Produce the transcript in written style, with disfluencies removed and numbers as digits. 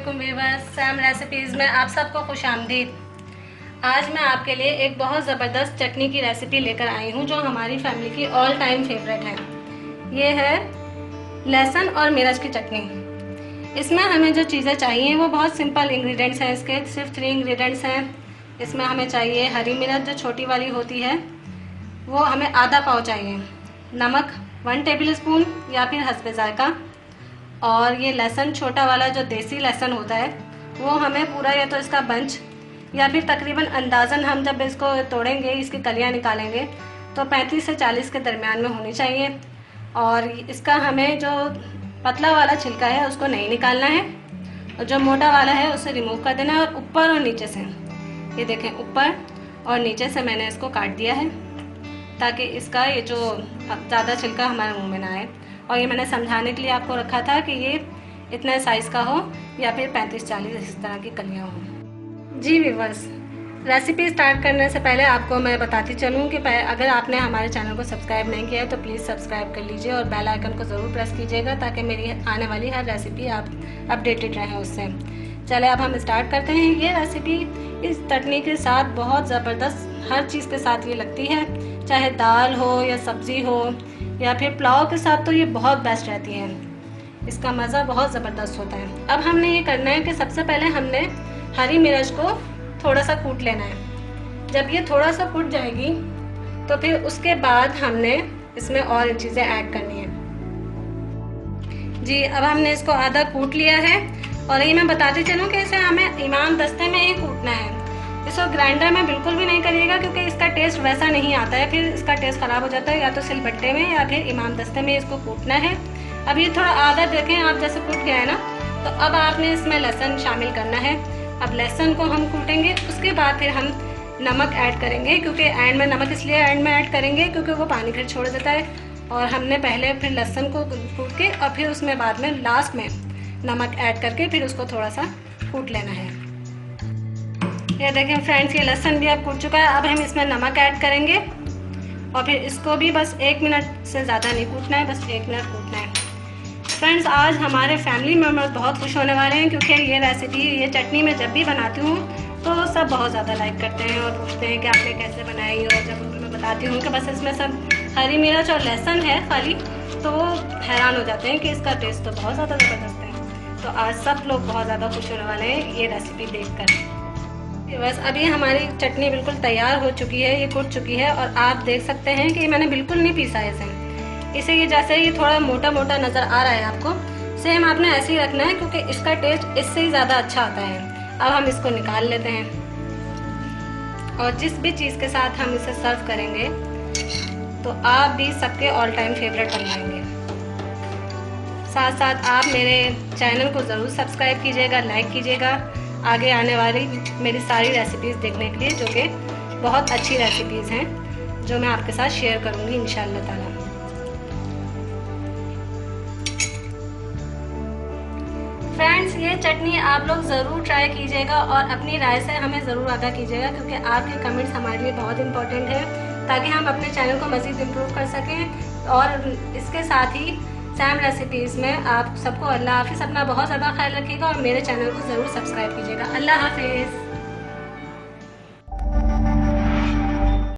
वालेकुम viewers, Sam recipes में आप सबको खुश आमदीद। आज मैं आपके लिए एक बहुत ज़बरदस्त चटनी की रेसिपी लेकर आई हूँ जो हमारी फैमिली की ऑल टाइम फेवरेट है। ये है लहसुन और मिर्च की चटनी। इसमें हमें जो चीज़ें चाहिए वो बहुत सिंपल इंग्रेडिएंट्स हैं। इसके सिर्फ 3 इंग्रेडिएंट्स हैं। इसमें हमें चाहिए हरी मिर्च जो छोटी वाली होती है, वो हमें आधा पाव चाहिए। नमक 1 टेबल स्पून या फिर हस्बे जायका। और ये लहसुन छोटा वाला जो देसी लहसुन होता है वो हमें पूरा, या तो इसका बंच या फिर तकरीबन अंदाज़न हम जब इसको तोड़ेंगे, इसकी कलियां निकालेंगे तो 35 से 40 के दरमियान में होनी चाहिए। और इसका हमें जो पतला वाला छिलका है उसको नहीं निकालना है, और जो मोटा वाला है उसे रिमूव कर देना है। और ऊपर और नीचे से, ये देखें, ऊपर और नीचे से मैंने इसको काट दिया है ताकि इसका ये जो ज़्यादा छिलका हमारे मुँह में ना आए। और ये मैंने समझाने के लिए आपको रखा था कि ये इतने साइज़ का हो या फिर 35-40 इस तरह की कलियाँ हों। जी व्यूअर्स, रेसिपी स्टार्ट करने से पहले आपको मैं बताती चलूँ कि अगर आपने हमारे चैनल को सब्सक्राइब नहीं किया है तो प्लीज़ सब्सक्राइब कर लीजिए और बेल आइकन को ज़रूर प्रेस कीजिएगा ताकि मेरी आने वाली हर रेसिपी आप अपडेटेड रहें उससे। चले अब हम स्टार्ट करते हैं। ये रेसिपी इस चटनी के साथ बहुत ज़बरदस्त हर चीज़ के साथ ये लगती है, चाहे दाल हो या सब्ज़ी हो या फिर पुलाव के साथ, तो ये बहुत बेस्ट रहती है। इसका मज़ा बहुत ज़बरदस्त होता है। अब हमने ये करना है कि सबसे पहले हमने हरी मिर्च को थोड़ा सा कूट लेना है। जब ये थोड़ा सा कूट जाएगी तो फिर उसके बाद हमने इसमें और चीज़ें ऐड करनी है। जी, अब हमने इसको आधा कूट लिया है। और ये मैं बताती चलूँ कि इसे हमें इमाम दस्ते में ही कूटना है। इसको ग्राइंडर में बिल्कुल भी नहीं करिएगा क्योंकि इसका टेस्ट वैसा नहीं आता है, फिर इसका टेस्ट ख़राब हो जाता है। या तो सिलबट्टे में या फिर इमाम दस्ते में इसको कूटना है। अब ये थोड़ा आधा देखें आप, जैसे कूट गया है ना, तो अब आपने इसमें लहसुन शामिल करना है। अब लहसुन को हम कूटेंगे, उसके बाद फिर हम नमक ऐड करेंगे, क्योंकि एंड में नमक इसलिए एंड में ऐड करेंगे क्योंकि वो पानी फिर छोड़ देता है। और हमने पहले फिर लहसुन को कूट के और फिर उसमें बाद में लास्ट में नमक ऐड करके फिर उसको थोड़ा सा कूट लेना है। ये देखें फ्रेंड्स, ये लहसुन भी अब कूट चुका है। अब हम इसमें नमक ऐड करेंगे और फिर इसको भी बस 1 मिनट से ज़्यादा नहीं कूटना है, बस 1 मिनट कूटना है। फ्रेंड्स, आज हमारे फैमिली मेम्बर्स बहुत खुश होने वाले हैं क्योंकि ये रेसिपी, ये चटनी मैं जब भी बनाती हूँ तो सब बहुत ज़्यादा लाइक करते हैं और पूछते हैं कि आपने कैसे बनाई। और जब मैं बताती हूँ कि बस इसमें सब हरी मिर्च और लहसुन है खाली, तो वो हैरान हो जाते हैं कि इसका टेस्ट तो बहुत ज़्यादा ज़बरदस्त है। तो आज सब लोग बहुत ज़्यादा खुश होने वाले हैं ये रेसिपी देखकर। बस अभी हमारी चटनी बिल्कुल तैयार हो चुकी है, ये कुट चुकी है। और आप देख सकते हैं कि मैंने बिल्कुल नहीं पीसा है इसे ये जैसे ये थोड़ा मोटा मोटा नज़र आ रहा है आपको, सेम आपने ऐसे ही रखना है क्योंकि इसका टेस्ट इससे ही ज़्यादा अच्छा आता है। अब हम इसको निकाल लेते हैं और जिस भी चीज़ के साथ हम इसे सर्व करेंगे तो आप भी सबके ऑल टाइम फेवरेट बन जाएंगे। साथ साथ आप मेरे चैनल को ज़रूर सब्सक्राइब कीजिएगा, लाइक कीजिएगा आगे आने वाली मेरी सारी रेसिपीज़ देखने के लिए, जो कि बहुत अच्छी रेसिपीज़ हैं जो मैं आपके साथ शेयर करूँगी इंशाअल्लाह ताला। फ्रेंड्स, ये चटनी आप लोग ज़रूर ट्राई कीजिएगा और अपनी राय से हमें ज़रूर आगाह कीजिएगा क्योंकि आपके कमेंट्स हमारे लिए बहुत इंपॉर्टेंट है ताकि हम अपने चैनल को मज़ीद इम्प्रूव कर सकें। और इसके साथ ही सैम रेसिपीज़ में आप सबको अल्लाह हाफिज़। अपना बहुत ज़्यादा ख्याल रखिएगा और मेरे चैनल को ज़रूर सब्सक्राइब कीजिएगा। अल्लाह हाफिज़।